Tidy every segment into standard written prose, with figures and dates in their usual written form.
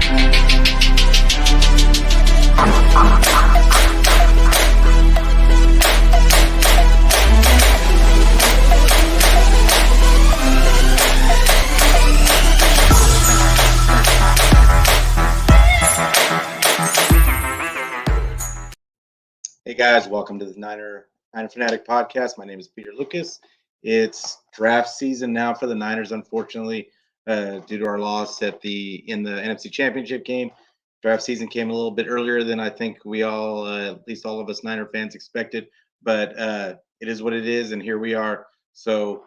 Hey guys, welcome to the Niner Fanatic podcast. My name is Peter Lucas. It's draft season now for the Niners, unfortunately, due to our loss in the NFC Championship game. Draft season came a little bit earlier than I think we all, at least all of us Niner fans, expected. But it is what it is, and here we are. So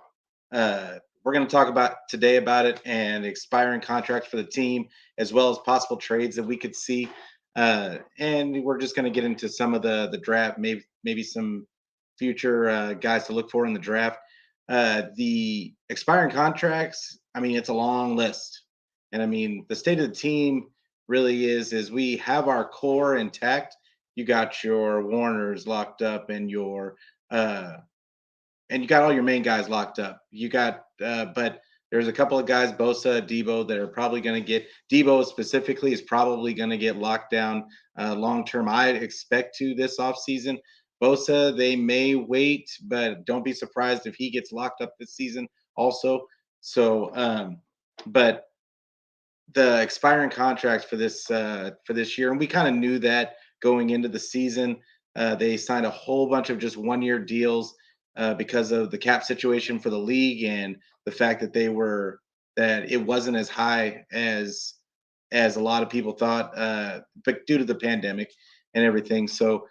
we're going to talk about it and expiring contracts for the team, as well as possible trades that we could see. And we're just going to get into some of the draft, maybe some future guys to look for in the draft. The expiring contracts, I mean, it's a long list, and I mean the state of the team really is we have our core intact. You got your Warners locked up, uh, and you got all your main guys locked up. But there's a couple of guys, Bosa, Debo, that are probably going to get. Debo specifically is probably going to get locked down long term. I expect to this offseason. Bosa, they may wait, but don't be surprised if he gets locked up this season also. So, but the expiring contracts for this year, and we kind of knew that going into the season. They signed a whole bunch of just 1 year deals because of the cap situation for the league and the fact that it wasn't as high as a lot of people thought, but due to the pandemic and everything. So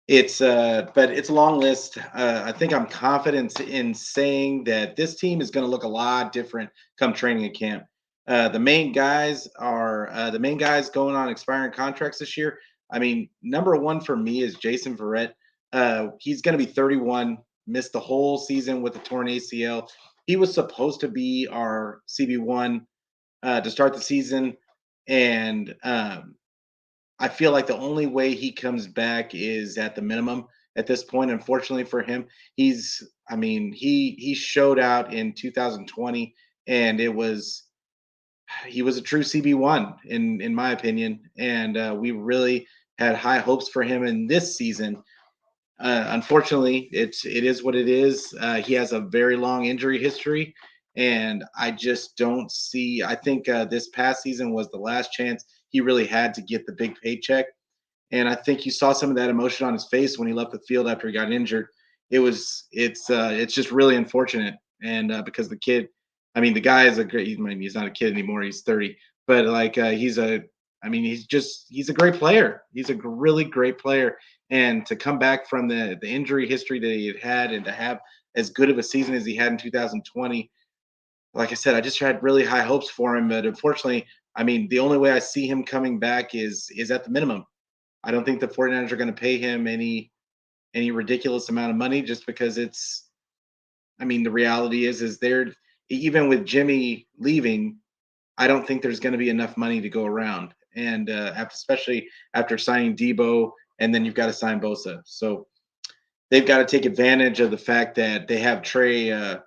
but it's a long list. I think I'm confident in saying that this team is going to look a lot different come training camp. The main guys going on expiring contracts this year. I mean, number one for me is Jason Verrett. He's going to be 31. Missed the whole season with a torn ACL. He was supposed to be our CB1 to start the season, and I feel like the only way he comes back is at the minimum at this point. Unfortunately for him, he showed out in 2020, and he was a true CB1 in my opinion, and we really had high hopes for him in this season. Unfortunately, it is what it is. He has a very long injury history, and I just don't see. I think this past season was the last chance he really had to get the big paycheck, and I think you saw some of that emotion on his face when he left the field after he got injured. It's just really unfortunate, and because the kid, I mean, the guy is a great. I mean, he's not a kid anymore; he's 30, but like he's a great player. He's a really great player, and to come back from the injury history that he had and to have as good of a season as he had in 2020, like I said, I just had really high hopes for him, but unfortunately, I mean, the only way I see him coming back is at the minimum. I don't think the 49ers are going to pay him any ridiculous amount of money just because I mean, the reality is they're even with Jimmy leaving, I don't think there's going to be enough money to go around, and especially after signing Debo, and then you've got to sign Bosa. So they've got to take advantage of the fact that they have Trey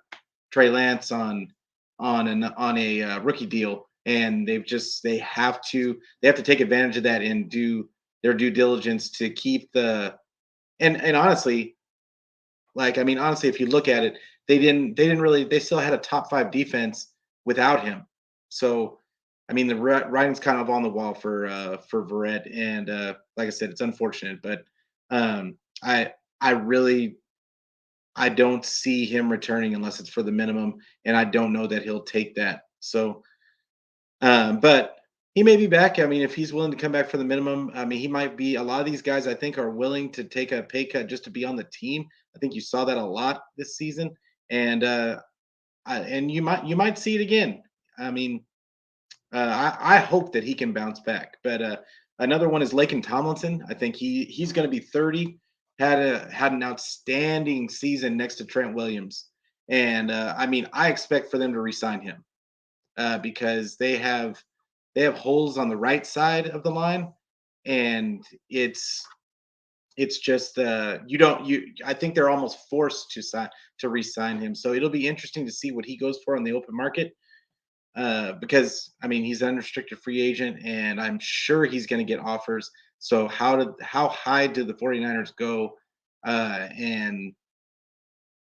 Lance on a rookie deal, and they have to take advantage of that and do their due diligence to keep and honestly, like I mean, honestly, if you look at it, they still had a top five defense without him. So I mean, the writing's kind of on the wall for Verrett, and like I said, it's unfortunate, but um, I I really I don't see him returning unless it's for the minimum, and I don't know that he'll take that. So, but he may be back. I mean, if he's willing to come back for the minimum, I mean, he might be. A lot of these guys, I think, are willing to take a pay cut just to be on the team. I think you saw that a lot this season, and and you might see it again. I mean, I hope that he can bounce back. But another one is Laken Tomlinson. I think he's going to be 30. Had an outstanding season next to Trent Williams, and I mean I expect for them to re-sign him because they have holes on the right side of the line, and it's just you don't you I think they're almost forced to re-sign him. So it'll be interesting to see what he goes for on the open market. because I mean he's an unrestricted free agent, and I'm sure he's going to get offers. So how high did the 49ers go? And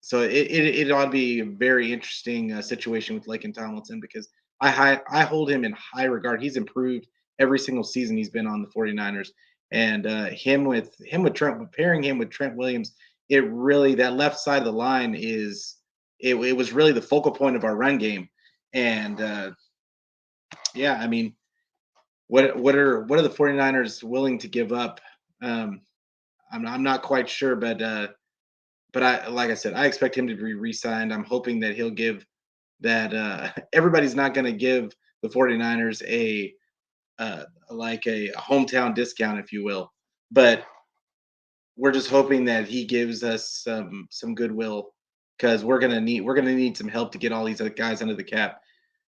so it ought to be a very interesting situation with Laken Tomlinson because I hold him in high regard. He's improved every single season he's been on the 49ers, and him with Trent, pairing him with Trent Williams, it really, that left side of the line it was really the focal point of our run game. And yeah, I mean, what are the 49ers willing to give up? Um, I'm not quite sure, but I, like I said, I expect him to be re-signed. I'm hoping that he'll give that. Everybody's not going to give the 49ers a hometown discount, if you will, but we're just hoping that he gives us some goodwill because we're gonna need some help to get all these other guys under the cap.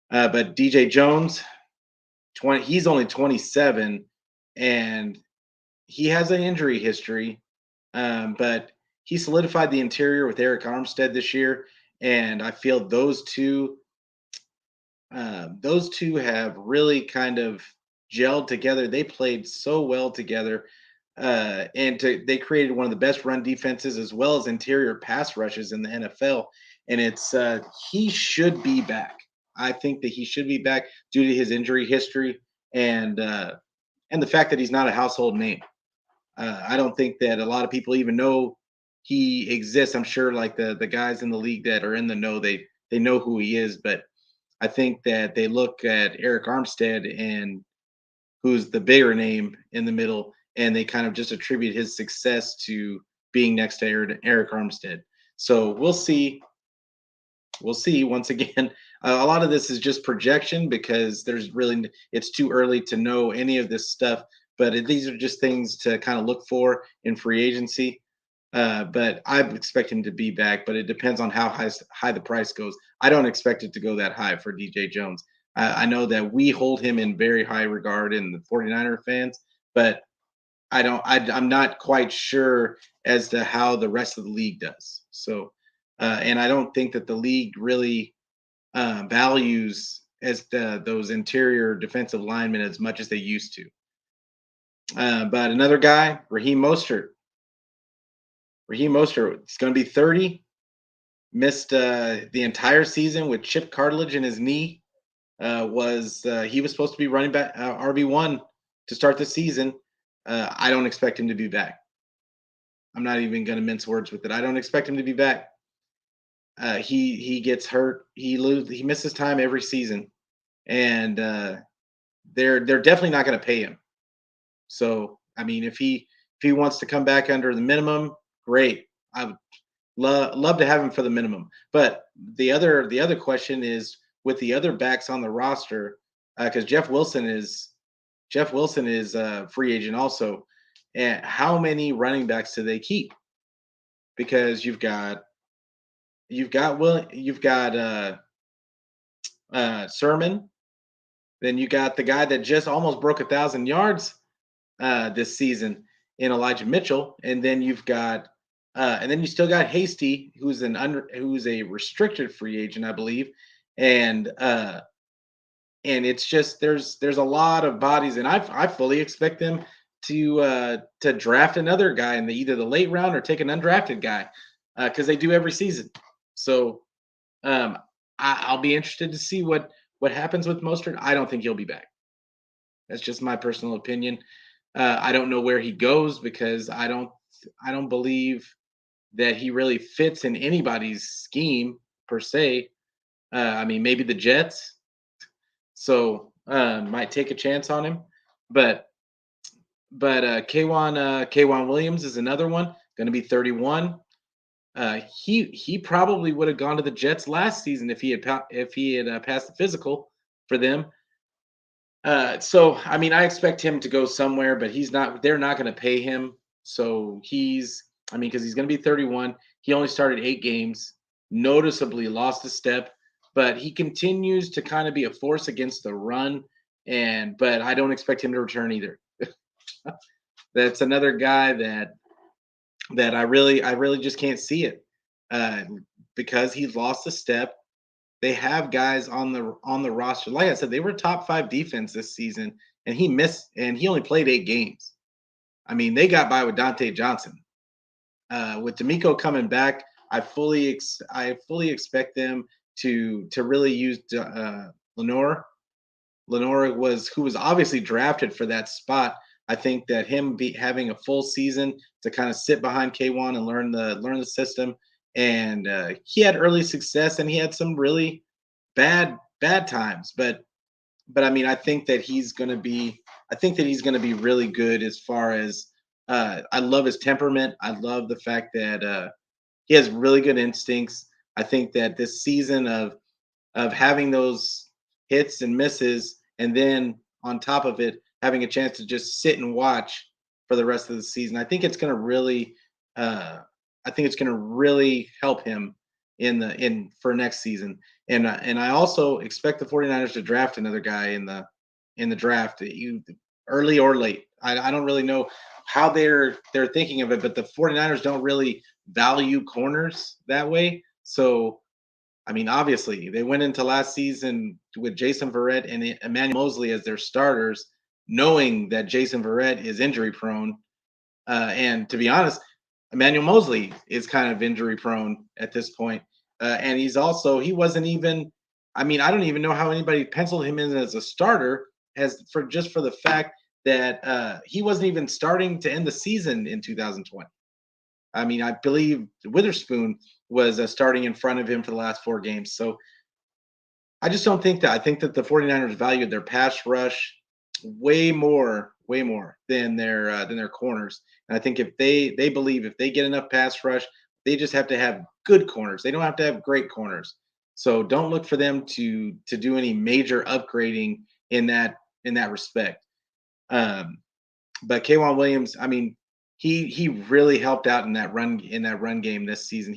But DJ Jones, 20, he's only 27, and he has an injury history, but he solidified the interior with Eric Armstead this year, and I feel those two have really kind of gelled together. They played so well together, they created one of the best run defenses as well as interior pass rushes in the NFL. And he should be back. I think that he should be back due to his injury history and uh, and the fact that he's not a household name. I don't think that a lot of people even know he exists. I'm sure like the guys in the league that are in the know, they know who he is, but I think that they look at Eric Armstead and who's the bigger name in the middle, and they kind of just attribute his success to being next to Eric Armstead. So we'll see. We'll see. Once again, a lot of this is just projection because it's too early to know any of this stuff. But these are just things to kind of look for in free agency. But I expect him to be back, but it depends on how high the price goes. I don't expect it to go that high for DJ Jones. I know that we hold him in very high regard in the 49er fans, but I'm not quite sure as to how the rest of the league does. So, and I don't think that the league really values those interior defensive linemen as much as they used to. But another guy, Raheem Mostert. Raheem Mostert is going to be 30. Missed the entire season with chip cartilage in his knee. Was He was supposed to be running back RB1 to start the season. I don't expect him to be back. I'm not even going to mince words with it. I don't expect him to be back. He gets hurt. He misses time every season, and they're definitely not going to pay him. So I mean, if he wants to come back under the minimum, great. I would love to have him for the minimum. But the other question is with the other backs on the roster, because Jeff Wilson is a free agent also. And how many running backs do they keep? Because you've got Sermon, then you got the guy that just almost broke 1,000 yards this season in Elijah Mitchell, and then you still got Hasty, who's a restricted free agent, I believe, and it's just there's a lot of bodies, and I fully expect them to draft another guy in either the late round or take an undrafted guy because they do every season. So um, I'll be interested to see what happens with Mostert. I don't think he'll be back. That's just my personal opinion. I don't know where he goes because I don't believe that he really fits in anybody's scheme per se. I mean, maybe the Jets, so might take a chance on him, but Kwan Williams is another one, going to be 31. He probably would have gone to the Jets last season if he had passed the physical for them. So I mean, I expect him to go somewhere, but he's not. They're not going to pay him. So I mean, because he's going to be 31. He only started 8 games, noticeably lost a step, but he continues to kind of be a force against the run. But I don't expect him to return either. That's another guy that I really just can't see it uh, because he lost a step. they have guys on the roster. Like I said, they were top 5 defense this season, and he only played 8 games. I mean, they got by with Dante Johnson. With D'Amico coming back, I fully expect them to really use Lenore. Lenore was who was obviously drafted for that spot. I think that him having a full season to kind of sit behind K1 and learn the system, and he had early success and he had some really bad times, but I mean, I think that he's gonna be really good as far as I love his temperament. I love the fact that he has really good instincts. I think that this season of having those hits and misses, and then on top of it, having a chance to just sit and watch for the rest of the season, uh, I think it's gonna really help him in for next season. And I also expect the 49ers to draft another guy in the draft, early or late. I don't really know how they're thinking of it, but the 49ers don't really value corners that way. So I mean, obviously, they went into last season with Jason Verrett and Emmanuel Mosley as their starters, knowing that Jason Verrett is injury prone. And to be honest, Emmanuel Mosley is kind of injury prone at this point. And he wasn't even, I mean, I don't even know how anybody penciled him in as a starter for the fact that he wasn't even starting to end the season in 2020. I mean, I believe Witherspoon was starting in front of him for the last 4 games. So I just don't think that. I think that the 49ers valued their pass rush way more than their corners. And I think if they believe if they get enough pass rush, they just have to have good corners. They don't have to have great corners. So don't look for them to do any major upgrading in that respect. Um, but Kwan Williams, I mean, he really helped out in that run game this season.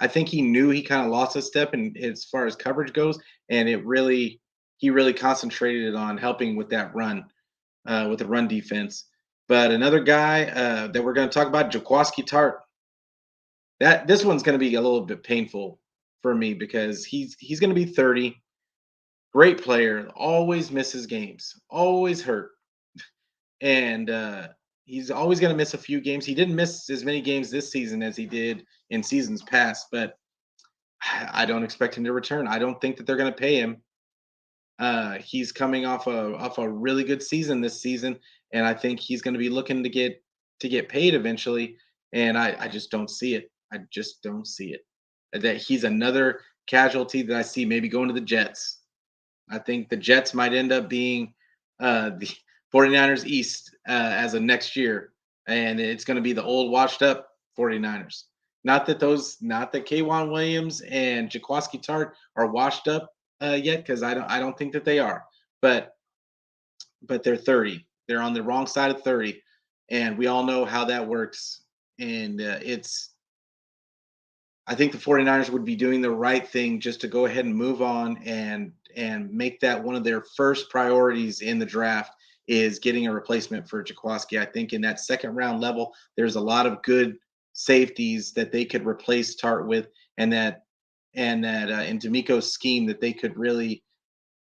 I think he knew he kind of lost a step in as far as coverage goes, and he really concentrated on helping with the run defense. But another guy that we're going to talk about, Jaquaski Tart. That this one's going to be a little bit painful for me because he's going to be 30. Great player, always misses games, always hurt, and he's always going to miss a few games. He didn't miss as many games this season as he did in seasons past, but I don't expect him to return. I don't think that they're going to pay him. He's coming off a really good season this season, and I think he's going to be looking to get paid eventually. And I just don't see it. I just don't see it. That he's another casualty that I see maybe going to the Jets. I think the Jets might end up being the 49ers East as of next year, and it's going to be the old washed up 49ers. Not that Kwan Williams and Jaquaski Tart are washed up yet, because I don't think that they are. But they're 30. They're on the wrong side of 30, and we all know how that works. And I think the 49ers would be doing the right thing just to go ahead and move on and make that one of their first priorities in the draft is getting a replacement for Jaquaski. I think in that second round level, there's a lot of good safeties that they could replace Tart with, and that in D'Amico's scheme that they could really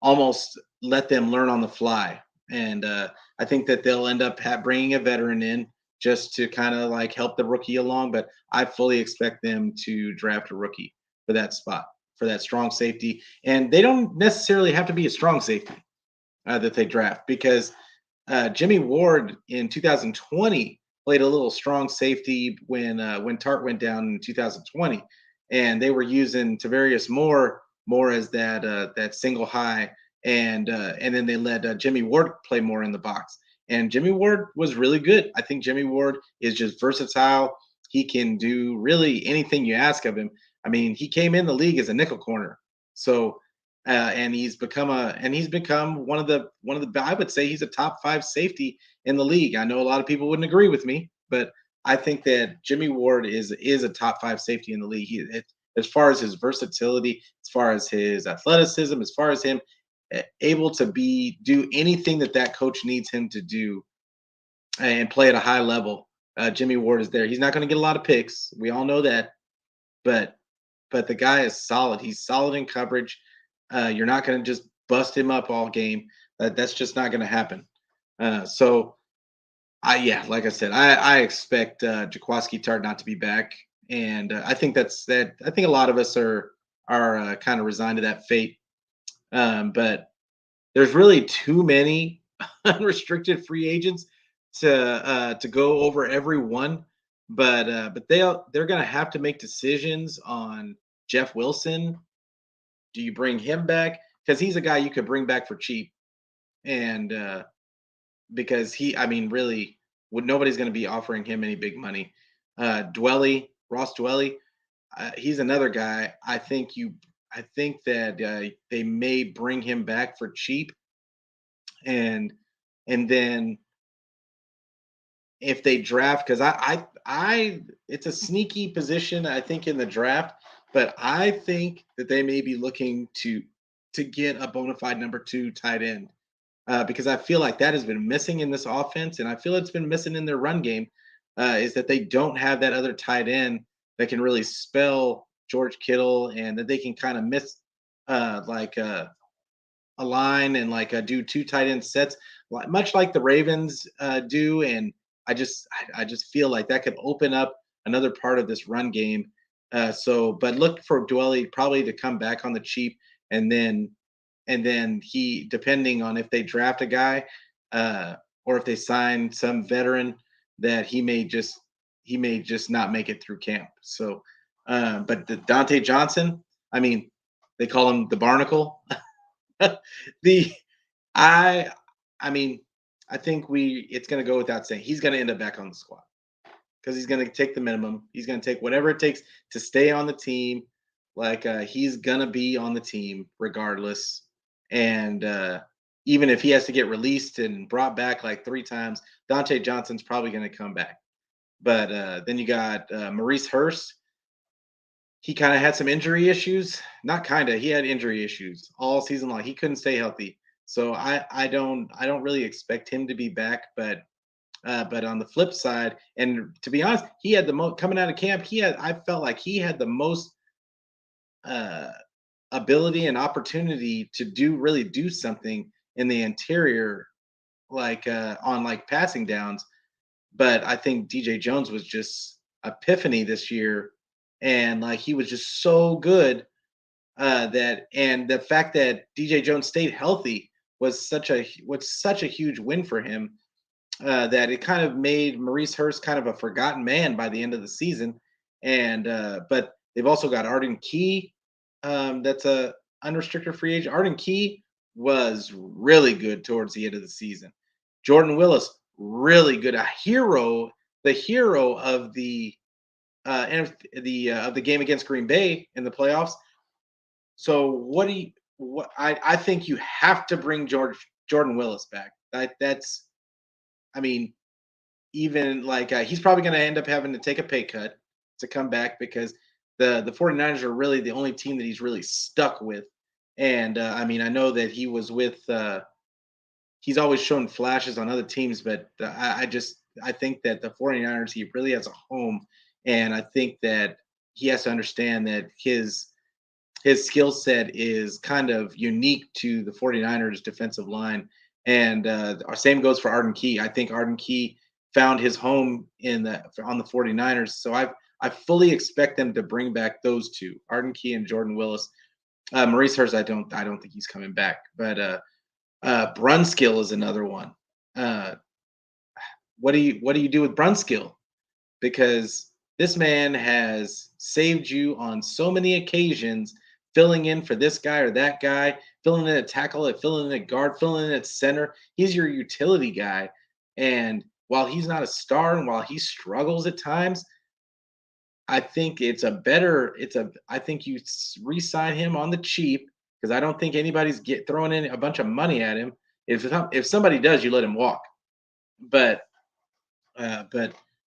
almost let them learn on the fly. And I think that they'll end up bringing a veteran in just to kind of like help the rookie along. But I fully expect them to draft a rookie for that spot, for that strong safety. And they don't necessarily have to be a strong safety that they draft, because Jimmy Ward in 2020 played a little strong safety when Tart went down in 2020, and they were using Tavarius more as that single high, and then they let Jimmy Ward play more in the box. And Jimmy Ward was really good. I think Jimmy Ward is just versatile. He can do really anything you ask of him. I mean, he came in the league as a nickel corner, so and he's become one of the I would say he's a top 5 safety in the league. I know a lot of people wouldn't agree with me, but I think that Jimmy Ward is a top 5 safety in the league. As far as his versatility, as far as his athleticism, as far as him able to do anything that coach needs him to do and play at a high level. Jimmy Ward is there. He's not going to get a lot of picks. We all know that, but the guy is solid. He's solid in coverage. You're not going to just bust him up all game. That's just not going to happen. So yeah, like I said, I expect Jaquaski Tart not to be back, and I think that's that. I think a lot of us are kind of resigned to that fate. But there's really too many unrestricted free agents to go over every one. But they're going to have to make decisions on Jeff Wilson. Do you bring him back? Because he's a guy you could bring back for cheap, and because I mean, really, would nobody's going to be offering him any big money. Ross Dwelly, he's another guy. I think that they may bring him back for cheap, and and then if they draft, because it's a sneaky position I think in the draft, but I think that they may be looking to get a bona fide number two tight end because I feel like that has been missing in this offense, and I feel it's been missing in their run game. Is that they don't have that other tight end that can really spell George Kittle, and that they can kind of miss like a line and like do two tight end sets, much like the Ravens do. And I just feel like that could open up another part of this run game. But look for Dwelly probably to come back on the cheap, and then he, depending on if they draft a guy or if they sign some veteran, that he may just not make it through camp. So, but the Dante Johnson, I mean, they call him the Barnacle. the I I mean, I think it's going to go without saying he's going to end up back on the squad because he's going to take the minimum. He's going to take whatever it takes to stay on the team. Like he's going to be on the team regardless. And even if he has to get released and brought back like three times, Dante Johnson's probably going to come back. But then you got Maurice Hurst. He kind of had some injury issues. Not kind of. He had injury issues all season long. He couldn't stay healthy. So I don't really expect him to be back. But on the flip side, and to be honest, he had the most coming out of camp. I felt like he had the most uh, ability and opportunity to do something in the interior, like on like passing downs. But I think DJ Jones was just epiphany this year, and like he was just so good that, and the fact that DJ Jones stayed healthy was such a huge win for him, that it kind of made Maurice Hurst kind of a forgotten man by the end of the season. And but they've also got Arden Key, that's a unrestricted free agent. Arden Key was really good towards the end of the season. Jordan Willis, really good, a hero, the hero of the game against Green Bay in the playoffs. So what do you? What I think you have to bring Jordan Willis back. That's I mean, even like he's probably going to end up having to take a pay cut to come back because the 49ers are really the only team that he's really stuck with. And I mean, I know that he was with he's always shown flashes on other teams, but I think that the 49ers, he really has a home, and I think that he has to understand that his skill set is kind of unique to the 49ers defensive line. And our same goes for Arden Key. I think Arden Key found his home on the 49ers. So I fully expect them to bring back those two, Arden Key and Jordan Willis. Maurice Hurst, I don't think he's coming back. But Brunskill is another one. Uh, what do you do with Brunskill? Because this man has saved you on so many occasions, filling in for this guy or that guy, filling in at tackle, filling in at guard, filling in at center. He's your utility guy. And while he's not a star and while he struggles at times, I think I think you re-sign him on the cheap because I don't think anybody's throwing in a bunch of money at him. If somebody does, you let him walk. But but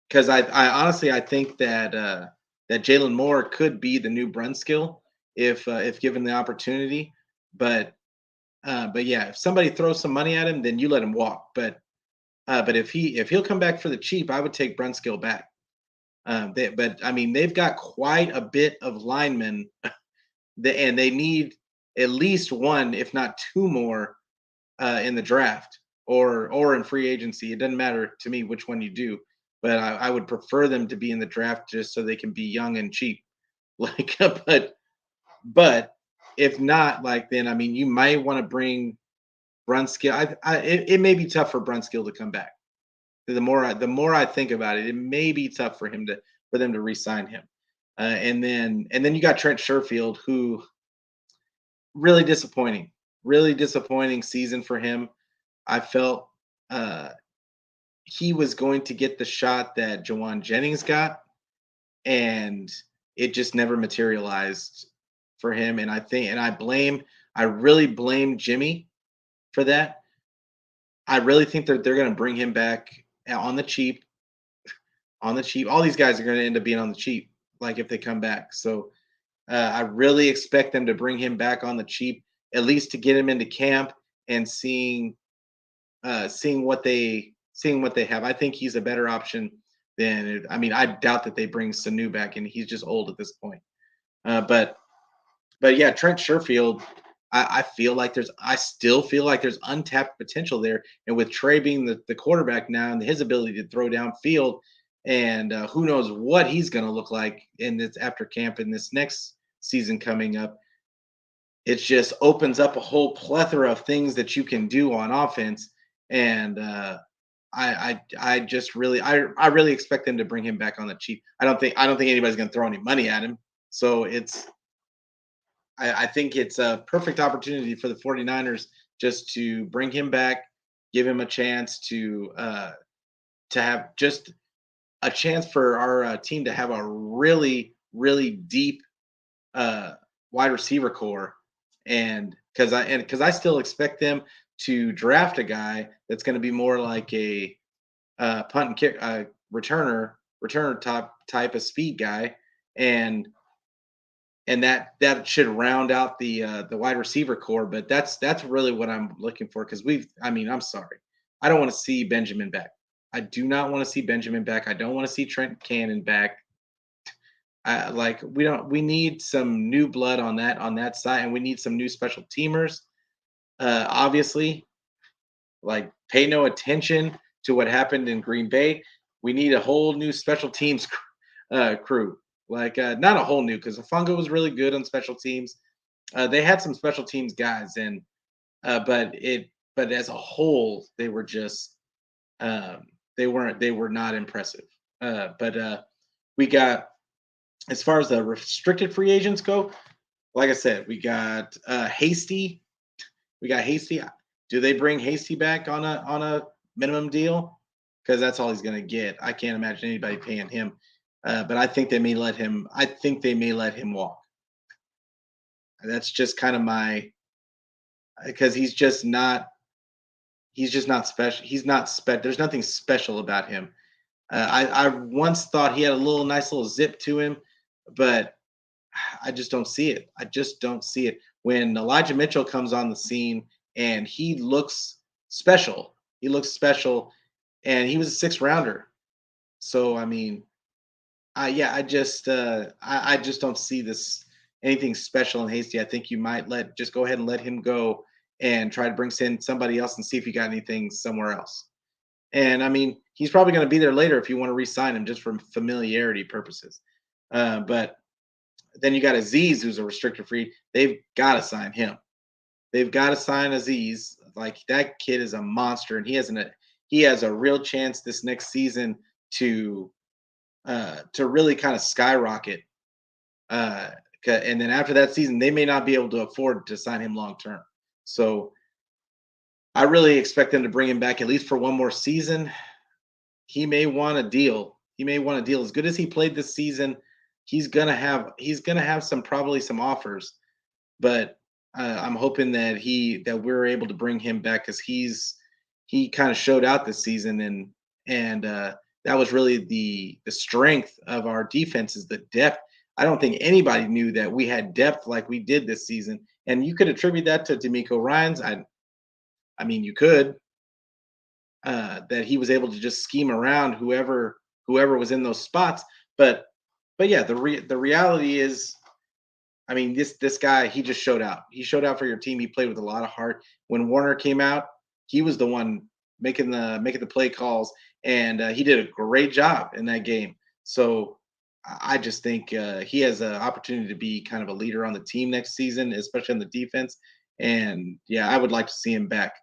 because I honestly I think that that Jalen Moore could be the new Brunskill if given the opportunity. But but yeah, if somebody throws some money at him, then you let him walk. But if he'll come back for the cheap, I would take Brunskill back. But I mean, they've got quite a bit of linemen, and they need at least one, if not two more, in the draft or in free agency. It doesn't matter to me which one you do, but I would prefer them to be in the draft just so they can be young and cheap. Like, but if not, like then I mean, you might want to bring Brunskill. It may be tough for Brunskill to come back. The more I think about it, it may be tough for them to re-sign him. And then you got Trent Sherfield, who really disappointing season for him. I felt uh, he was going to get the shot that Jawan Jennings got, and it just never materialized for him. And I really blame Jimmy for that. I really think that they're going to bring him back on the cheap. On the cheap, all these guys are going to end up being on the cheap, like if they come back. So I really expect them to bring him back on the cheap, at least to get him into camp and seeing what they have. I think he's a better option than. I mean, I doubt that they bring Sanu back, and he's just old at this point. But yeah, Trent Sherfield. I still feel like there's untapped potential there, and with Trey being the quarterback now and his ability to throw downfield, and who knows what he's going to look like in this after camp in this next season coming up. It just opens up a whole plethora of things that you can do on offense, and I just really I really expect them to bring him back on the cheap. I don't think anybody's going to throw any money at him. So I think it's a perfect opportunity for the 49ers just to bring him back, give him a chance to have just a chance for our team to have a really deep uh, wide receiver core, and because I still expect them to draft a guy that's going to be more like a punt and kick returner type of speed guy, and that should round out the wide receiver core. But that's really what I'm looking for because I mean, I'm sorry, I don't want to see Benjamin back. I do not want to see Benjamin back. I don't want to see Trent Cannon back. Like we need some new blood on that side, and we need some new special teamers. Obviously, like pay no attention to what happened in Green Bay. We need a whole new special teams crew. Like not a whole new because Funga was really good on special teams. They had some special teams guys, and but as a whole, they were just they were not impressive. But we got as far as the restricted free agents go, like I said, Hasty. We got Hasty. Do they bring Hasty back on a minimum deal? Because that's all he's going to get. I can't imagine anybody paying him. But I think they may let him. I think they may let him walk. That's just kind of my because he's just not. He's just not special. He's not There's nothing special about him. I once thought he had a nice little zip to him, but I just don't see it. I just don't see it. When Elijah Mitchell comes on the scene and he looks special, and he was a sixth rounder. So I mean, I just don't see this anything special in Hasty. I think you might just go ahead and let him go and try to bring in somebody else and see if you got anything somewhere else. And I mean, he's probably going to be there later if you want to re-sign him just for familiarity purposes. But then you got Aziz, who's a restricted free. They've got to sign him. They've got to sign Aziz. Like that kid is a monster, and he has a real chance this next season to really kind of skyrocket. And then after that season, they may not be able to afford to sign him long term. So I really expect them to bring him back at least for one more season. He may want a deal. He may want a deal. As good as he played this season, he's gonna have probably some offers. But I'm hoping that we're able to bring him back because he kind of showed out this season, and that was really the strength of our defense is the depth. I don't think anybody knew that we had depth like we did this season, and you could attribute that to D'Amico Ryan's. I mean, you could that he was able to just scheme around whoever was in those spots. But yeah, the reality is I mean, this guy, he just showed out. He showed out for your team. He played with a lot of heart. When Warner came out, he was the one making the play calls, and he did a great job in that game. So I just think he has an opportunity to be kind of a leader on the team next season, especially on the defense. And yeah, I would like to see him back.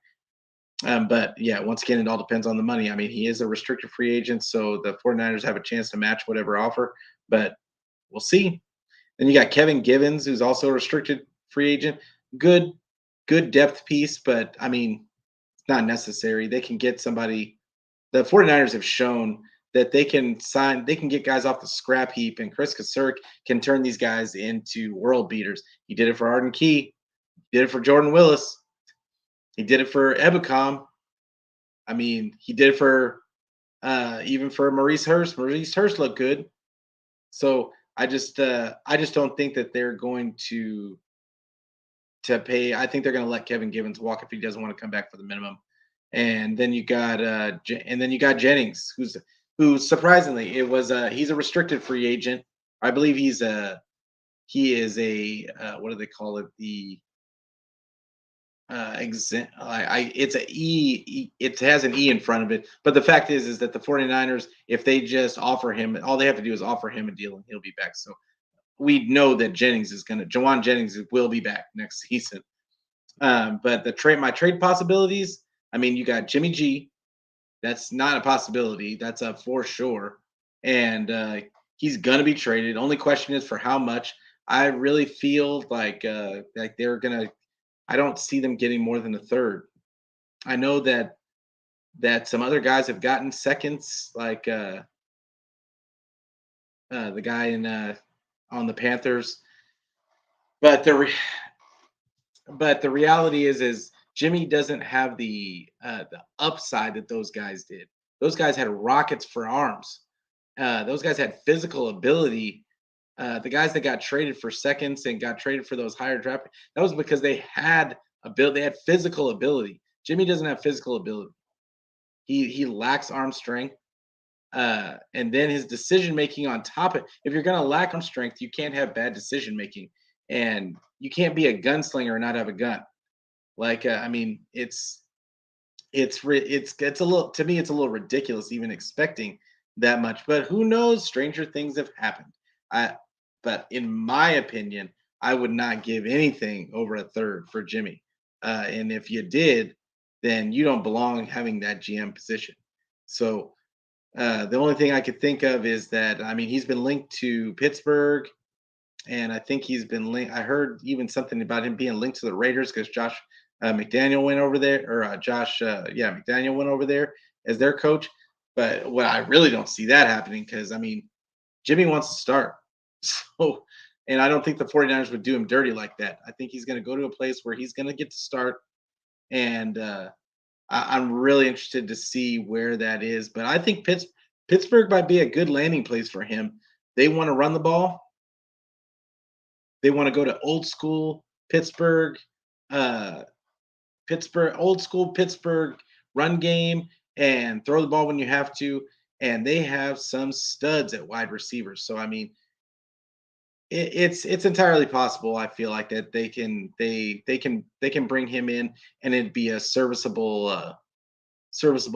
But yeah, once again, it all depends on the money. I mean, he is a restricted free agent, so the 49ers have a chance to match whatever offer, but we'll see. Then you got Kevin Givens, who's also a restricted free agent. Good, good depth piece, but I mean, it's not necessary. They can get somebody. The 49ers have shown that they can get guys off the scrap heap, and Chris Kasurk can turn these guys into world beaters. He did it for Arden Key, he did it for Jordan Willis, he did it for Ebicom. I mean, he did it for even for Maurice Hurst. Maurice Hurst looked good. So I just don't think that they're going to pay. I think they're going to let Kevin Givens walk if he doesn't want to come back for the minimum. And then you got Jennings, who surprisingly it was he's a restricted free agent. I believe he is a what do they call it, the it's a it has an E in front of it. But the fact is that the 49ers, if they just offer him, all they have to do is offer him a deal and he'll be back. So we know that Jawan Jennings will be back next season. But my trade possibilities, I mean, you got Jimmy G. That's not a possibility. That's a for sure. And he's gonna be traded. Only question is for how much. I really feel like they're gonna. I don't see them getting more than a third. I know that some other guys have gotten seconds, like the guy in on the Panthers. But the reality is Jimmy doesn't have the upside that those guys did. Those guys had rockets for arms. Those guys had physical ability. The guys that got traded for seconds and got traded for those higher draft, that was because they had ability. They had physical ability. Jimmy doesn't have physical ability. He lacks arm strength. And then his decision making on top of, if you're going to lack arm strength, you can't have bad decision making, and you can't be a gunslinger and not have a gun. I mean, it's a little, to me, it's a little ridiculous even expecting that much. But who knows? Stranger things have happened. I, but in my opinion, I would not give anything over a third for Jimmy. And if you did, then you don't belong having that GM position. So the only thing I could think of is that, I mean, he's been linked to Pittsburgh, and I think he's been linked. I heard even something about him being linked to the Raiders because Josh McDaniel went over there, or McDaniel went over there as their coach. But what I really don't see that happening, because I mean, Jimmy wants to start. So, and I don't think the 49ers would do him dirty like that. I think he's going to go to a place where he's going to get to start, and I'm really interested to see where that is. But I think Pittsburgh might be a good landing place for him. They want to run the ball. They want to go to old school Pittsburgh, uh, old school Pittsburgh run game and throw the ball when you have to. And they have some studs at wide receivers. So I mean, it's entirely possible. I feel like that they can bring him in and it'd be a serviceable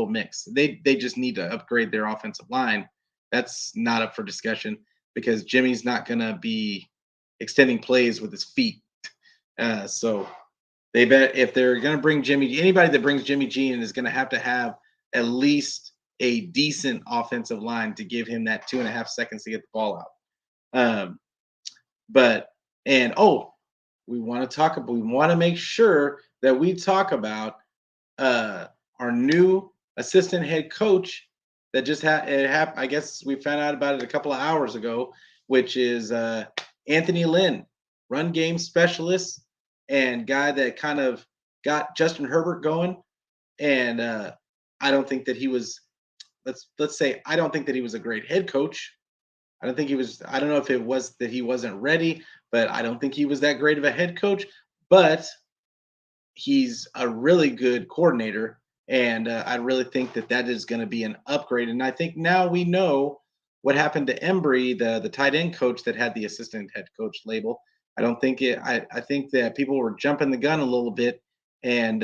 mix. They just need to upgrade their offensive line. That's not up for discussion because Jimmy's not going to be extending plays with his feet. So they bet if they're going to bring anybody that brings Jimmy G in is going to have at least a decent offensive line to give him that 2.5 seconds to get the ball out. But and oh, we want to make sure that we talk about our new assistant head coach that just had I guess we found out about it a couple of hours ago, which is Anthony Lynn, run game specialist and guy that kind of got Justin Herbert going. And I don't think that he was let's say I don't think that he was a great head coach. I don't think he was. I don't know if it was that he wasn't ready, but I don't think he was that great of a head coach. But he's a really good coordinator, and I really think that is going to be an upgrade. And I think now we know what happened to Embry, the tight end coach that had the assistant head coach label. I don't think it. I think that people were jumping the gun a little bit and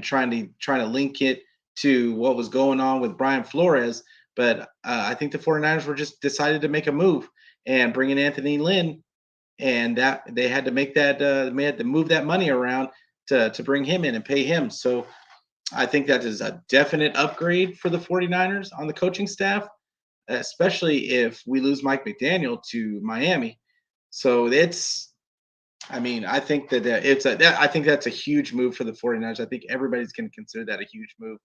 trying to link it to what was going on with Brian Flores. But I think the 49ers were just decided to make a move and bring in Anthony Lynn, and that they had to make that they had to move that money around to bring him in and pay him. So I think that is a definite upgrade for the 49ers on the coaching staff, especially if we lose Mike McDaniel to Miami. So it's I mean, I think that I think that's a huge move for the 49ers. I think everybody's going to consider that a huge move,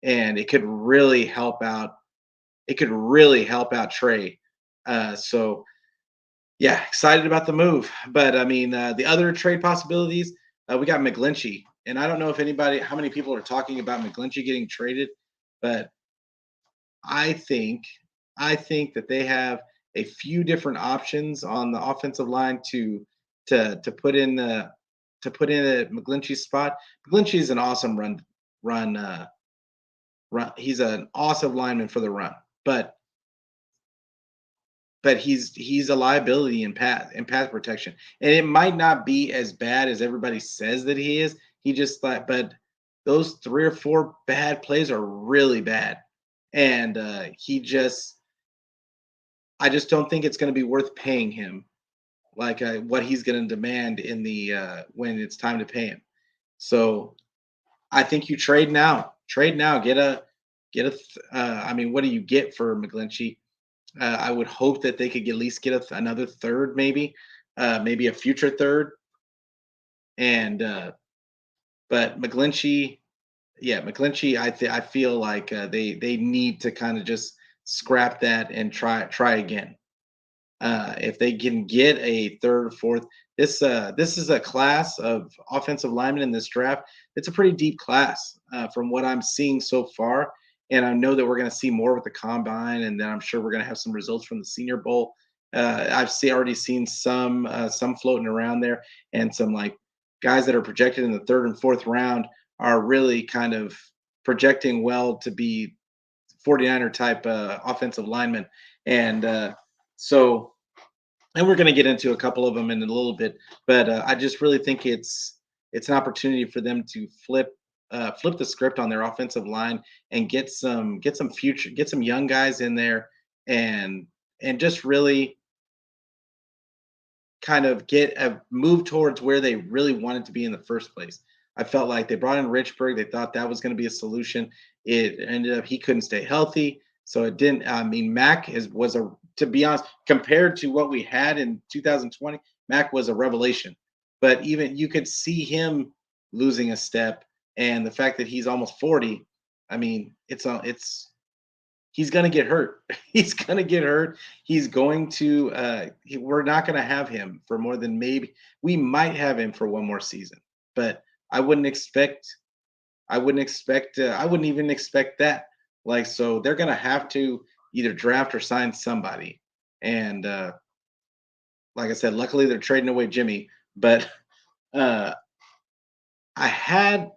and it could really help out. It could really help out Trey. So yeah, excited about the move. But I mean, the other trade possibilities, we got McGlinchey, and I don't know if anybody, how many people are talking about McGlinchey getting traded, but I think, I think that they have a few different options on the offensive line to put in the to put in a McGlinchey's spot. McGlinchey is an awesome run run. He's an awesome lineman for the run, but he's a liability in pass protection. And it might not be as bad as everybody says that he is. He just like but those 3 or 4 bad plays are really bad. And he just I just don't think it's going to be worth paying him like what he's going to demand in the when it's time to pay him. So I think you trade now. Trade now. I mean, what do you get for McGlinchey? I would hope that they could at least get another third, maybe a future third. And but McGlinchey, yeah, McGlinchey, I feel like they need to kind of just scrap that and try again. If they can get a third or fourth, this is a class of offensive linemen in this draft. It's a pretty deep class from what I'm seeing so far, and I know that we're going to see more with the combine, and then I'm sure we're going to have some results from the Senior Bowl. Already seen some floating around there, and some like guys that are projected in the third and fourth round are really kind of projecting well to be 49er type offensive linemen, and so and we're going to get into a couple of them in a little bit, but I just really think it's an opportunity for them to flip the script on their offensive line and get some young guys in there and just really kind of get a move towards where they really wanted to be in the first place. I felt like they brought in Richburg. They thought that was going to be a solution. It ended up he couldn't stay healthy, so it didn't. I mean, Mac is was a to be honest compared to what we had in 2020. Mac was a revelation, but even you could see him losing a step, and the fact that he's almost 40. I mean, he's going to get hurt. He's going to get hurt. He's going to we're not going to have him for more than maybe we might have him for one more season. But I wouldn't expect I wouldn't even expect that. Like so they're going to have to either draft or sign somebody. And like I said, luckily they're trading away Jimmy, but uh I had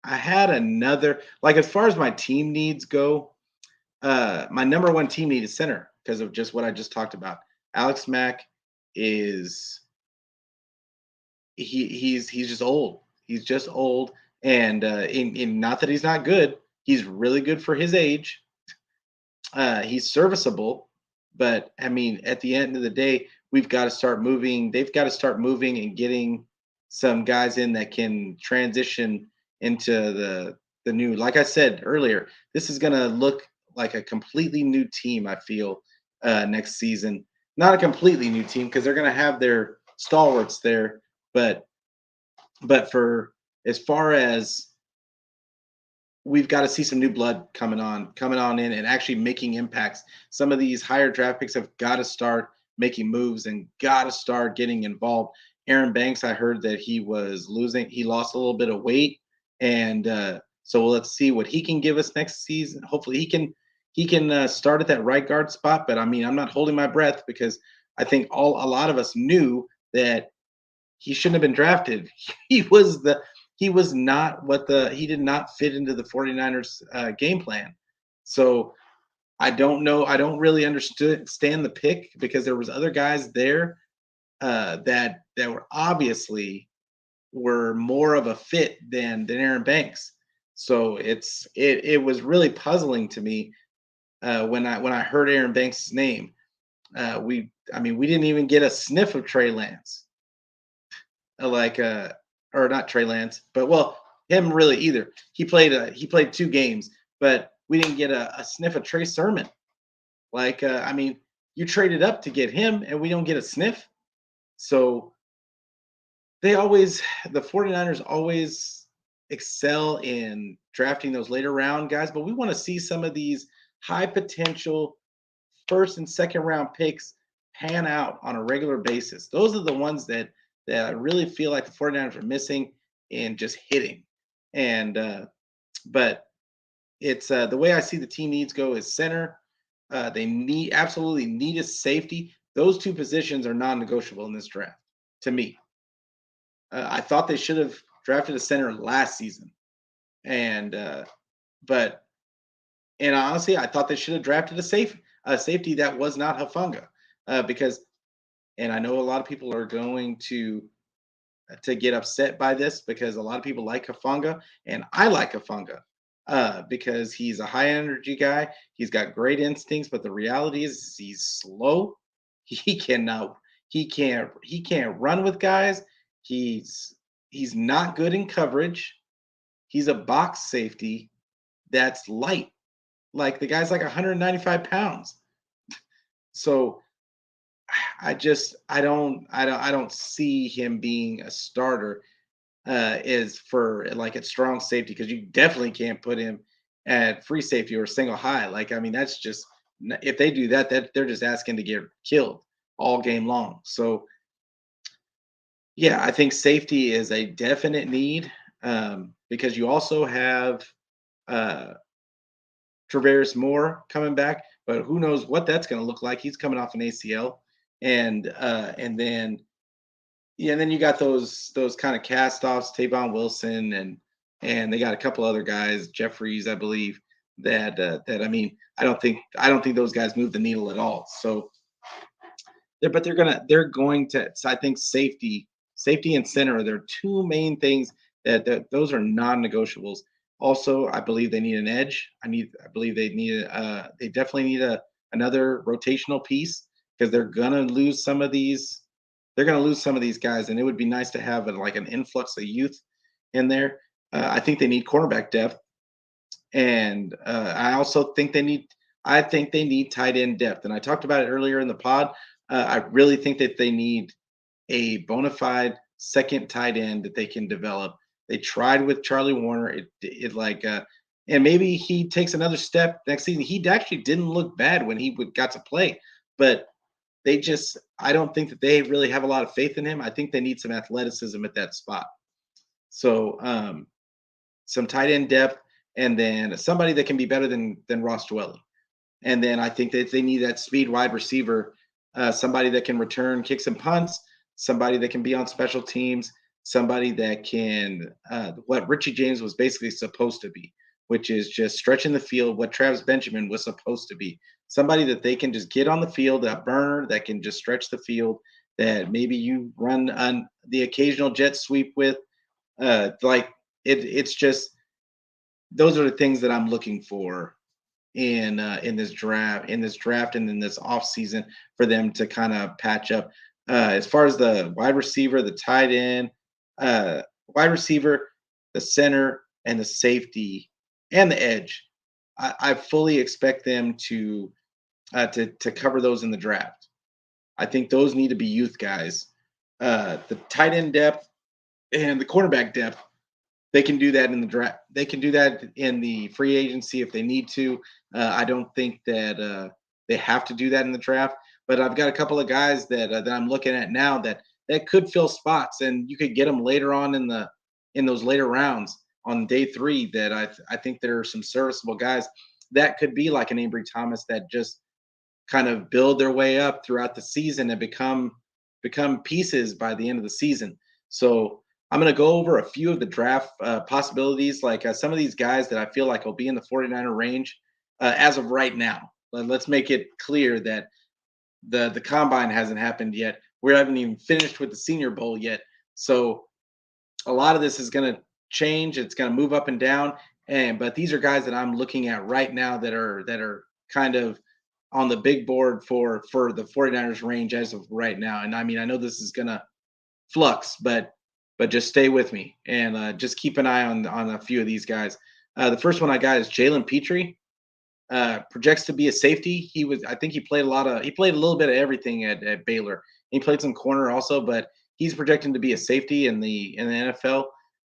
I had another like as far as my team needs go, my number one team need is center because of just what I just talked about. Alex Mack is he's just old. He's just old, and in not that he's not good. He's really good for his age. He's serviceable, but I mean, at the end of the day, we've got to start moving. They've got to start moving and getting some guys in that can transition into the new. Like I said earlier, this is going to look like a completely new team. I feel next season, not a completely new team because they're going to have their stalwarts there, but for as far as we've got to see some new blood coming on in and actually making impacts. Some of these higher draft picks have got to start making moves and got to start getting involved. Aaron Banks, I heard that he lost a little bit of weight, and so let's see what he can give us next season. Hopefully, he can start at that right guard spot. But I mean, I'm not holding my breath because I think a lot of us knew that he shouldn't have been drafted. He was not what the he did not fit into the 49ers game plan. So I don't know. I don't really understand the pick because there was other guys there that were obviously were more of a fit than Aaron Banks. So it was really puzzling to me when I heard Aaron Banks' name. We didn't even get a sniff of Trey Lance, like or not Trey Lance, but well, him really either. He played 2 games, but we didn't get a sniff of Trey Sermon. Like you traded up to get him, and we don't get a sniff. So they always the 49ers always excel in drafting those later round guys, but we want to see some of these high potential first and second round picks pan out on a regular basis. Those are the ones that I really feel like the 49ers are missing and just hitting. And but it's the way I see the team needs go is center. They absolutely need a safety. Those 2 positions are non-negotiable in this draft to me. I thought they should have drafted a center last season, and but and honestly, I thought they should have drafted a safety that was not Hufanga, because and I know a lot of people are going to get upset by this because a lot of people like Hufanga, and I like Hufanga because he's a high energy guy. He's got great instincts, but the reality is he's slow. He cannot. He can't run with guys. He's he's not good in coverage. He's a box safety that's light. Like the guy's like 195 pounds. So I don't see him being a starter is for like at strong safety because you definitely can't put him at free safety or single high. Like that's just if they do that, that they're just asking to get killed all game long. So yeah, I think safety is a definite need because you also have uh, Travaris Moore coming back, but who knows what that's going to look like? He's coming off an ACL, and then yeah, and then you got those kind of cast offs, Tavon Wilson, and they got a couple other guys, Jeffries, I believe, that I don't think those guys move the needle at all. So they're going to. So I think safety and center are their 2 main things that those are non-negotiables. Also, I believe they need an edge. I believe they definitely need another rotational piece because they're gonna lose some of these guys, and it would be nice to have like an influx of youth in there. I think they need cornerback depth, and I also think they need tight end depth. And I talked about it earlier in the pod. I really think that they need a bona fide second tight end that they can develop. They tried with Charlie Warner. And maybe he takes another step next season. He actually didn't look bad when got to play, but I don't think that they really have a lot of faith in him. I think they need some athleticism at that spot. So some tight end depth, and then somebody that can be better than Ross Dwelly. And then I think that they need that speed wide receiver, somebody that can return kicks and punts, somebody that can be on special teams, somebody that can what Richie James was basically supposed to be, which is just stretching the field, what Travis Benjamin was supposed to be. Somebody that they can just get on the field, that burner that can just stretch the field, that maybe you run on the occasional jet sweep with. It's just those are the things that I'm looking for in this draft, and in this off season for them to kind of patch up. As far as the wide receiver, the tight end, wide receiver, the center, and the safety and the edge, I fully expect them to cover those in the draft. I think those need to be youth guys. The tight end depth and the cornerback depth, they can do that in the draft. They can do that in the free agency if they need to. I don't think that they have to do that in the draft. But I've got a couple of guys that I'm looking at now that could fill spots, and you could get them later on in those later rounds on day 3. That I think there are some serviceable guys that could be like an Ambry Thomas that just kind of build their way up throughout the season and become pieces by the end of the season. So I'm going to go over a few of the draft possibilities, like some of these guys that I feel like will be in the 49er range as of right now. Let's make it clear that the combine hasn't happened yet. We haven't even finished with the Senior Bowl yet. So a lot of this is going to change. It's going to move up and down. And but these are guys that I'm looking at right now that are kind of on the big board for the 49ers range as of right now. And I mean, I know this is going to flux, but just stay with me and just keep an eye on a few of these guys. The first one I got is Jalen Petrie. Projects to be a safety. I think he played a little bit of everything at Baylor. He played some corner also, but he's projecting to be a safety in the NFL.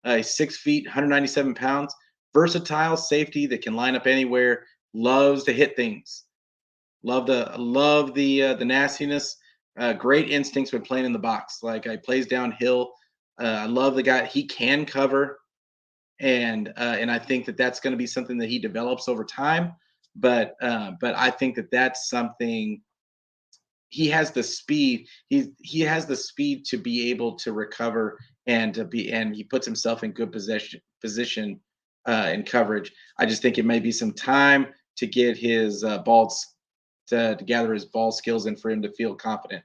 He's 6 feet, 197 pounds, versatile safety that can line up anywhere. Loves to hit things. Love the nastiness. Great instincts when playing in the box. Like I plays downhill. I love the guy. He can cover, and I think that that's going to be something that he develops over time. But I think that that's something he has the speed. He has the speed to be able to recover and he puts himself in good position in coverage. I just think it may be some time to get his balls to gather his ball skills and for him to feel confident.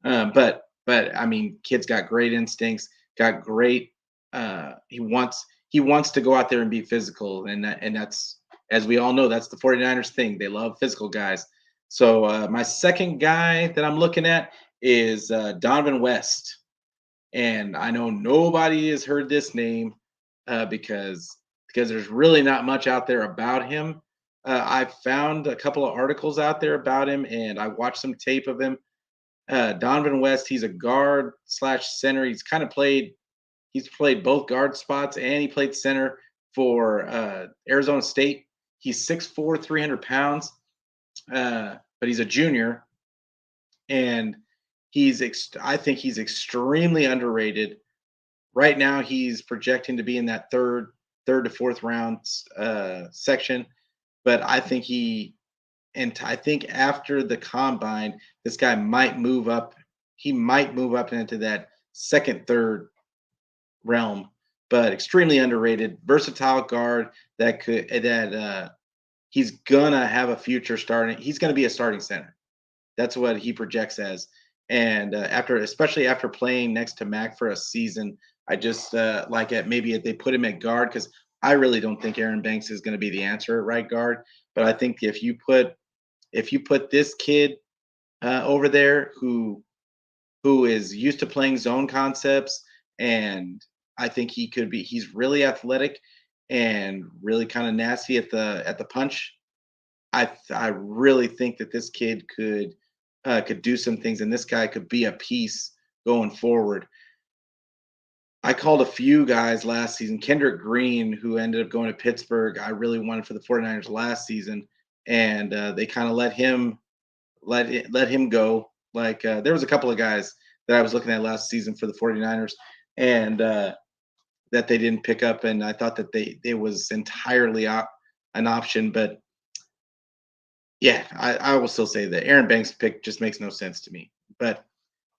But I mean, kid's got great instincts, got great. He wants to go out there and be physical, and that's as we all know, that's the 49ers thing. They love physical guys. So my second guy that I'm looking at is Donovan West, and I know nobody has heard this name because there's really not much out there about him. I found a couple of articles out there about him, and I watched some tape of him. Donovan West, he's a guard slash center. He's played both guard spots and he played center for Arizona State. He's 6'4", 300 pounds, but he's a junior, and I think he's extremely underrated. Right now, he's projecting to be in that third to fourth round section, but I think after the combine, this guy might move up. He might move up into that second, third realm, but extremely underrated, versatile guard that he's gonna have a future starting. He's gonna be a starting center. That's what he projects as. And especially after playing next to Mac for a season, I just like it. Maybe if they put him at guard, because I really don't think Aaron Banks is going to be the answer at right guard. But I think if you put this kid over there who is used to playing zone concepts, and I think he's really athletic and really kind of nasty at the punch. I really think that this kid could do some things, and this guy could be a piece going forward. I called a few guys last season. Kendrick Green, who ended up going to Pittsburgh, I really wanted for the 49ers last season, and they kind of let him go. Like there was a couple of guys that I was looking at last season for the 49ers, and that they didn't pick up, and I thought that it was entirely an option. But yeah, I will still say that Aaron Banks pick just makes no sense to me. But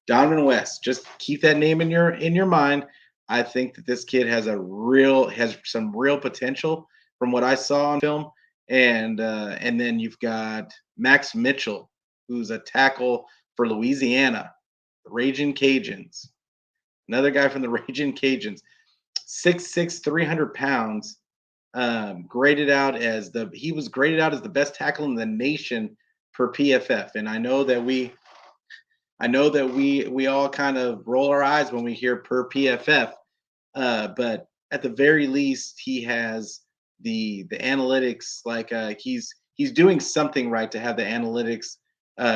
Donovan West, just keep that name in your mind. I think that this kid has some real potential from what I saw on film. And then you've got Max Mitchell, who's a tackle for Louisiana, the Raging Cajuns. Another guy from the Raging Cajuns, 6'6", 300 pounds. He was graded out as the best tackle in the nation per PFF. And I know that we all kind of roll our eyes when we hear per PFF, but at the very least, he has the analytics. Like he's doing something right to have the analytics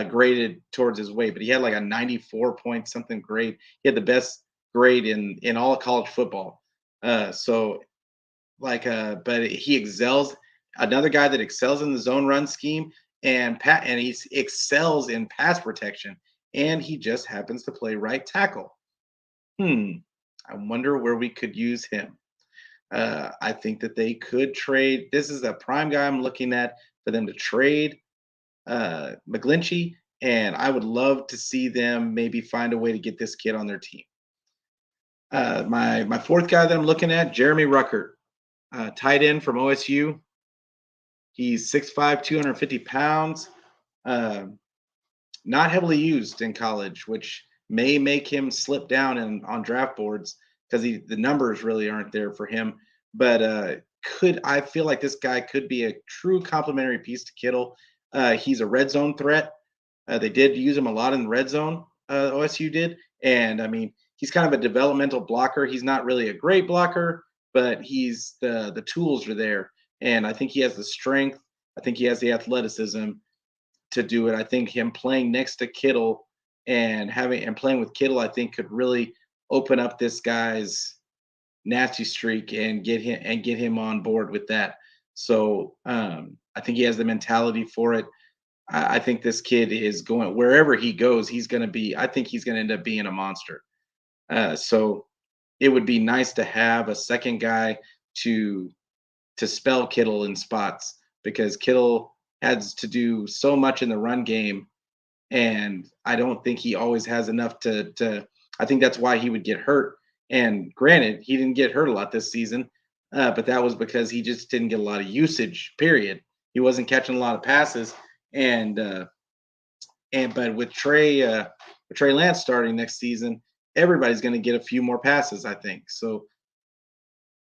graded towards his way. But he had like a 94 point something grade. He had the best grade in all of college football. But he excels. Another guy that excels in the zone run scheme and he excels in pass protection, and he just happens to play right tackle. I wonder where we could use him. I think that they could trade. This is a prime guy I'm looking at for them to trade McGlinchey, and I would love to see them maybe find a way to get this kid on their team. My fourth guy that I'm looking at, Jeremy Ruckert, tight end from OSU. He's 6'5", 250 pounds. Not heavily used in college, which may make him slip down on draft boards because the numbers really aren't there for him. But could I feel like this guy could be a true complementary piece to Kittle? He's a red zone threat. They did use him a lot in the red zone. OSU did, and I mean, he's kind of a developmental blocker. He's not really a great blocker, but he's the tools are there, and I think he has the strength. I think he has the athleticism to do it. I think him playing next to Kittle and playing with Kittle, I think could really open up this guy's nasty streak and get him on board with that. So I think he has the mentality for it. I think this kid is going wherever he goes. He's going to be. I think he's going to end up being a monster. So it would be nice to have a second guy to spell Kittle in spots because Kittle has to do so much in the run game, and I don't think he always has enough to. I think that's why he would get hurt. And granted, he didn't get hurt a lot this season, but that was because he just didn't get a lot of usage. Period. He wasn't catching a lot of passes, and but with Trey Lance starting next season, everybody's going to get a few more passes. I think so.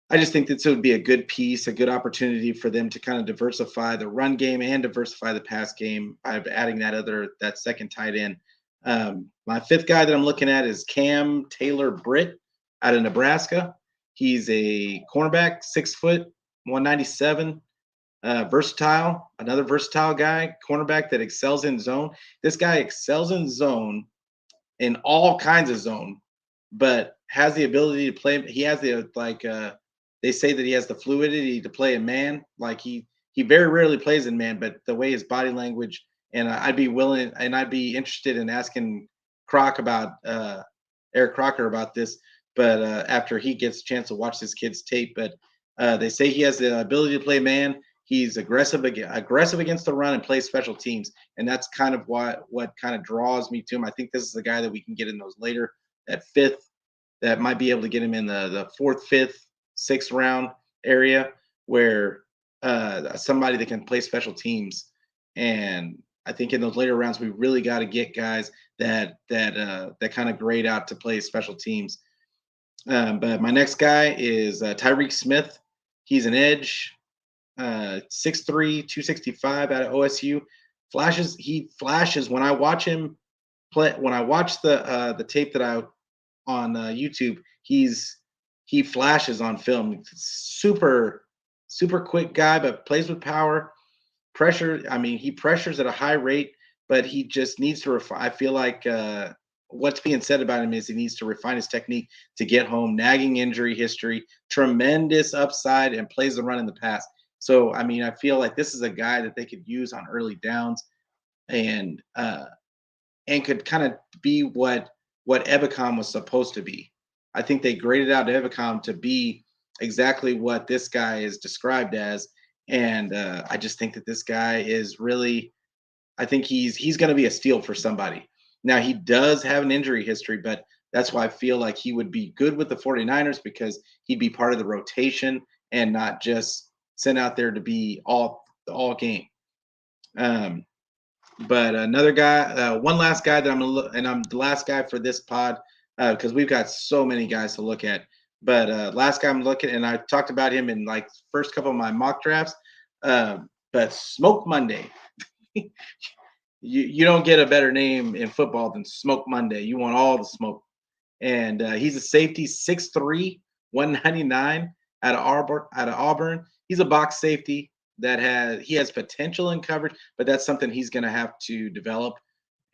I just think that this would be a good piece, a good opportunity for them to kind of diversify the run game and diversify the pass game by adding that second tight end. My fifth guy that I'm looking at is Cam Taylor Britt out of Nebraska. He's a cornerback, 6 foot, 197, versatile, another versatile guy, cornerback that excels in zone. This guy excels in zone in all kinds of zone, but has the ability to play. He has the they say that he has the fluidity to play in man. Like he very rarely plays in man, but the way his body language and I'd be willing and I'd be interested in asking Croc about Eric Crocker about this, but after he gets a chance to watch this kid's tape, but they say he has the ability to play man. He's aggressive against the run and plays special teams, and that's kind of what kind of draws me to him. I think this is the guy that we can get in those later that fifth that might be able to get him in the fourth, fifth, sixth round area where somebody that can play special teams. And I think in those later rounds, we really got to get guys that kind of grade out to play special teams. But my next guy is Tyreek Smith. He's an edge, 6'3", 265 out of OSU. He flashes when I watch him play. When I watch the tape that I on YouTube, he flashes on film. Super quick guy, but plays with power. Pressure. I mean, he pressures at a high rate, but he just needs to refine. I feel like what's being said about him is he needs to refine his technique to get home. Nagging injury history, tremendous upside, and plays the run in the pass. So, I mean, I feel like this is a guy that they could use on early downs, and could kind of be what Ebicom was supposed to be. I think they graded out Evicom to be exactly what this guy is described as, and I just think that this guy is really. I think he's going to be a steal for somebody. Now he does have an injury history, but that's why I feel like he would be good with the 49ers because he'd be part of the rotation and not just sent out there to be all game. But another guy, one last guy that I'm gonna look, and I'm the last guy for this pod because we've got so many guys to look at. But last guy I'm looking, and I talked about him in like first couple of my mock drafts. But Smoke Monday, you don't get a better name in football than Smoke Monday. You want all the smoke, and he's a safety, 6'3", 199 out of Auburn. He's a box safety he has potential in coverage, but that's something he's going to have to develop.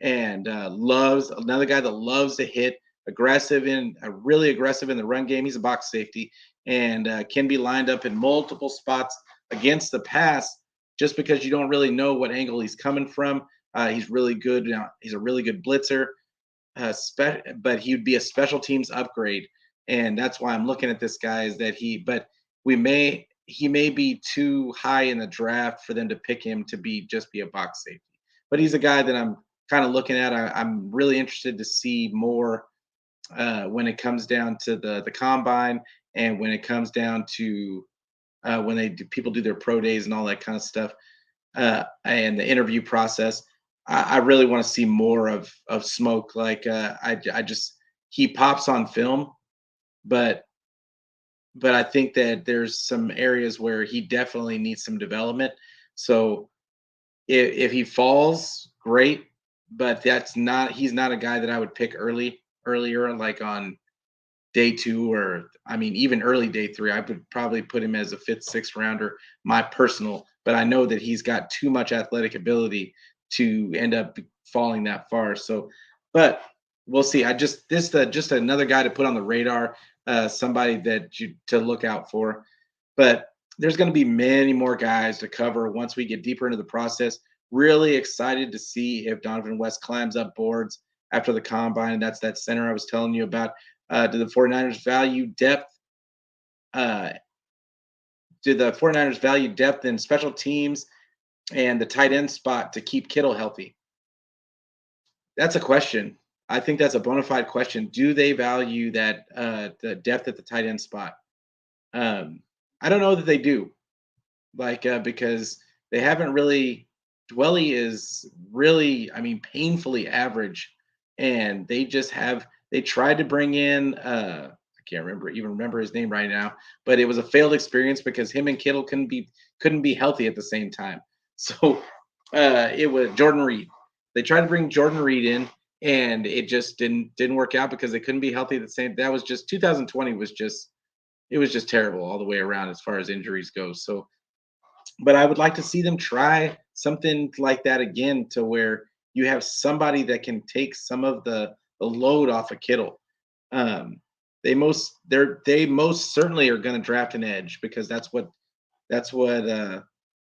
And loves another guy that loves to hit, really aggressive in the run game. He's a box safety and can be lined up in multiple spots against the pass. Just because you don't really know what angle he's coming from, he's really good. He's a really good blitzer, but he would be a special teams upgrade, and that's why I'm looking at this guy. Is that But he may be too high in the draft for them to pick him to be a box safety. But he's a guy that I'm kind of looking at. I'm really interested to see more when it comes down to the combine and when it comes down to when people do their pro days and all that kind of stuff and the interview process. I really want to see more of Smoke. Like I just he pops on film, but I think that there's some areas where he definitely needs some development. So if he falls, great, but that's not he's not a guy that I would pick earlier, like on day two, or I mean, even early day three. I would probably put him as a fifth, sixth rounder, my personal, but I know that he's got too much athletic ability to end up falling that far. So, but we'll see. I just this just another guy to put on the radar, somebody that you to look out for. But there's going to be many more guys to cover once we get deeper into the process. Really excited to see if Donovan West climbs up boards after the combine. That's that center I was telling you about. Do the 49ers value depth? Uh, do the 49ers value depth in special teams and the tight end spot to keep Kittle healthy? That's a question. I think that's a bona fide question. Do they value that the depth at the tight end spot? Um, I don't know that they do. Like because they haven't really. Dwelly is really, I mean, painfully average, and they just have. They tried to bring in. I can't remember his name right now, but it was a failed experience because him and Kittle couldn't be healthy at the same time. So it was Jordan Reed. They tried to bring Jordan Reed in, and it just didn't work out because they couldn't be healthy at the same. That was just 2020 was just it was just terrible all the way around as far as injuries go. So but I would like to see them try something like that again to where you have somebody that can take some of the load off of Kittle. Um, they most certainly are going to draft an edge because that's what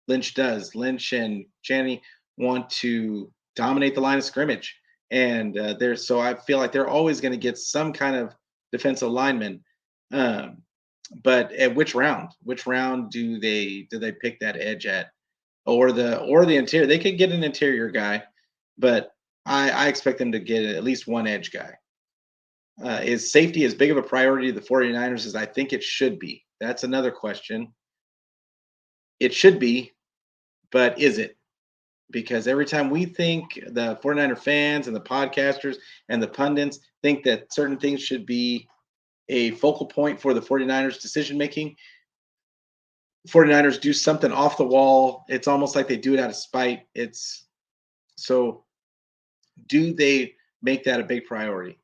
Lynch does. Lynch and Channy want to dominate the line of scrimmage, and they're so I feel like they're always going to get some kind of defensive lineman. Um, but at which round? Which round do they pick that edge at, or the interior? They could get an interior guy, but I expect them to get at least one edge guy. Is safety as big of a priority to the 49ers as I think it should be? That's another question. It should be, but is it? Because every time we think the 49er fans and the podcasters and the pundits think that certain things should be a focal point for the 49ers decision making, 49ers do something off the wall. It's almost like they do it out of spite. It's so do they make that a big priority?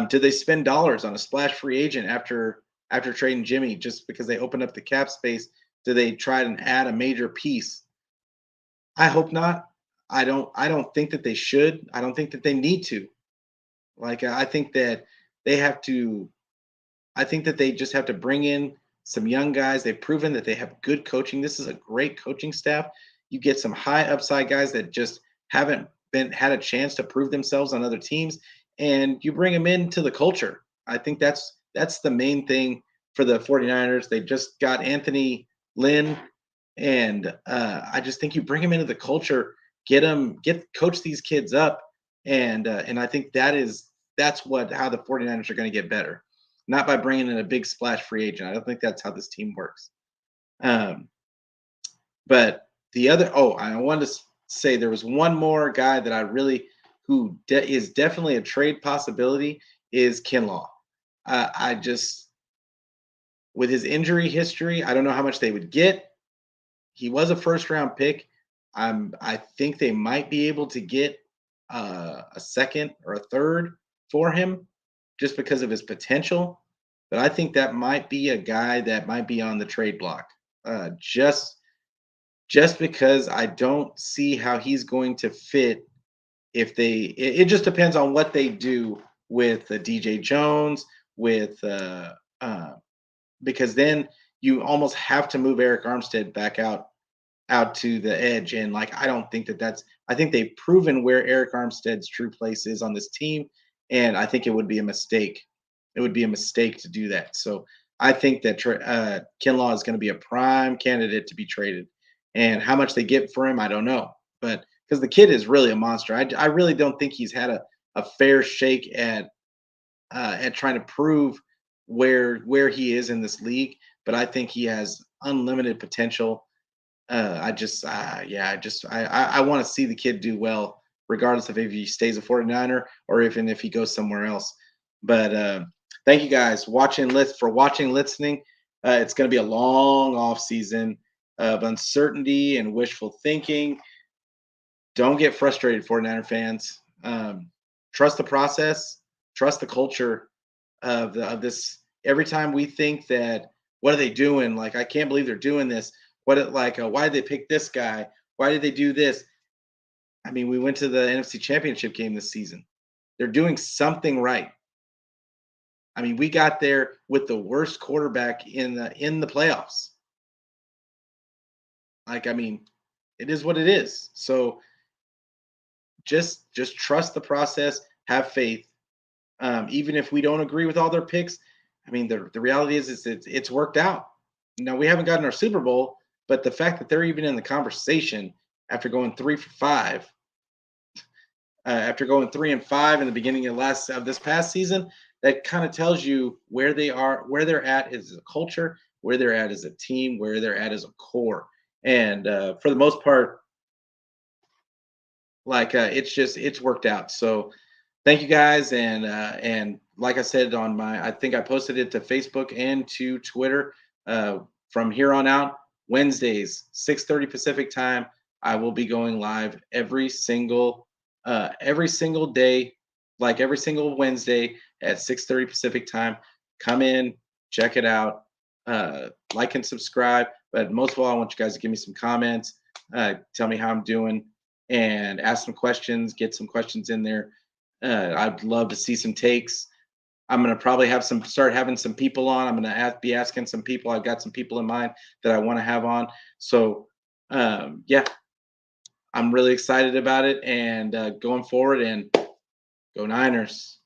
Do they spend dollars on a splash free agent after trading Jimmy just because they opened up the cap space? Do they try and add a major piece? I hope not. I don't think that they should. I don't think that they need to. Like I think that they have to I think that they just have to bring in some young guys. They've proven that they have good coaching. This is a great coaching staff. You get some high upside guys that just haven't been had a chance to prove themselves on other teams, and you bring them into the culture. I think that's the main thing for the 49ers. They just got Anthony Lynn, and I just think you bring them into the culture, get coach these kids up, and I think that's what how the 49ers are going to get better, not by bringing in a big splash free agent. I don't think that's how this team works. Um, but I wanted to say there was one more guy that I really is definitely a trade possibility is Kinlaw. I just with his injury history, I don't know how much they would get. He was a first round pick. I think they might be able to get a second or a third for him just because of his potential. But I think that might be a guy that might be on the trade block. Uh, just just because I don't see how he's going to fit if it just depends on what they do with DJ Jones with because then you almost have to move Eric Armstead back out to the edge. And like, I don't think I think they've proven where Eric Armstead's true place is on this team. And I think it would be a mistake. It would be a mistake to do that. So I think that Kinlaw is going to be a prime candidate to be traded. And how much they get for him, I don't know. But because the kid is really a monster, I really don't think he's had a fair shake at trying to prove where he is in this league. But I think he has unlimited potential. I just, yeah, I want to see the kid do well regardless of if he stays a 49er or even if he goes somewhere else. But thank you guys for watching, listening. It's going to be a long off season of uncertainty and wishful thinking. Don't get frustrated, 49er fans. Trust the process, trust the culture of this. Every time we think that, what are they doing? Like, I can't believe they're doing this. Why did they pick this guy? Why did they do this? I mean, we went to the NFC Championship game this season. They're doing something right. I mean, we got there with the worst quarterback in the playoffs. Like, I mean, it is what it is. So just trust the process, have faith. Even if we don't agree with all their picks, I mean, the reality is it's worked out. Now, we haven't gotten our Super Bowl, but the fact that they're even in the conversation after going 3 for 5, after going 3 and 5 in the beginning of this past season, that kind of tells you where they are, where they're at as a culture, where they're at as a team, where they're at as a core. And for the most part, it's worked out. So thank you guys, and like I said I think I posted it to Facebook and to Twitter. From here on out, Wednesdays 6:30 Pacific time, I will be going live every single day, like every single Wednesday at 6:30 Pacific time. Come in, check it out, like and subscribe. But most of all, I want you guys to give me some comments, tell me how I'm doing, and ask some questions. Get some questions in there. I'd love to see some takes. I'm gonna probably start having some people on. I'm gonna be asking some people. I've got some people in mind that I want to have on. So yeah, I'm really excited about it and going forward. And go Niners.